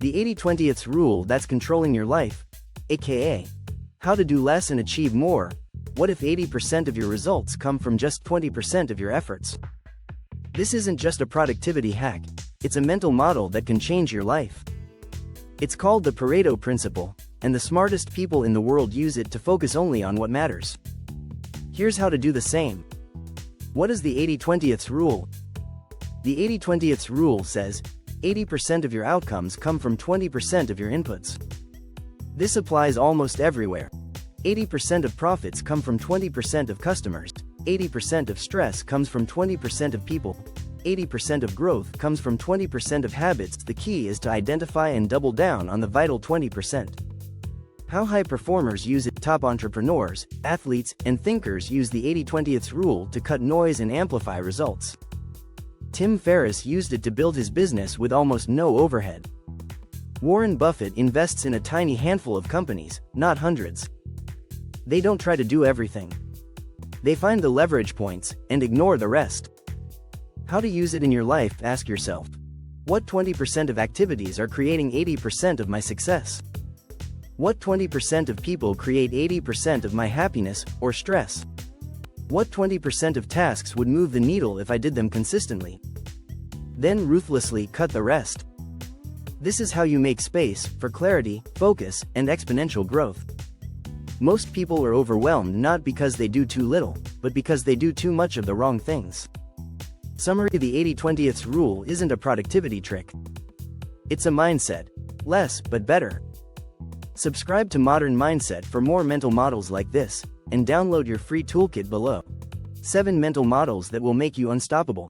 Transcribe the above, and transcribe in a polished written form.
The 80/20th rule that's controlling your life, aka how to do less and achieve more. What if 80% of your results come from just 20% of your efforts? This isn't just a productivity hack, it's a mental model that can change your life. It's called the Pareto Principle, and the smartest people in the world use it to focus only on what matters. Here's how to do the same. What is the 80/20th rule? The 80/20th rule says, 80% of your outcomes come from 20% of your inputs. This applies almost everywhere. 80% of profits come from 20% of customers, 80% of stress comes from 20% of people, 80% of growth comes from 20% of habits. The key is to identify and double down on the vital 20%. How high performers use it. Top entrepreneurs, athletes, and thinkers use the 80/20th rule to cut noise and amplify results. Tim Ferriss used it to build his business with almost no overhead. Warren Buffett invests in a tiny handful of companies, not hundreds. They don't try to do everything. They find the leverage points and ignore the rest. How to use it in your life? Ask yourself, what 20% of activities are creating 80% of my success? What 20% of people create 80% of my happiness or stress? What 20% of tasks would move the needle if I did them consistently? Then ruthlessly cut the rest. This is how you make space for clarity, focus, and exponential growth. Most people are overwhelmed not because they do too little, but because they do too much of the wrong things. Summary: the 80/20th rule isn't a productivity trick. It's a mindset. Less, but better. Subscribe to Modern Mindset for more mental models like this, and download your free toolkit below. 7 mental models that will make you unstoppable.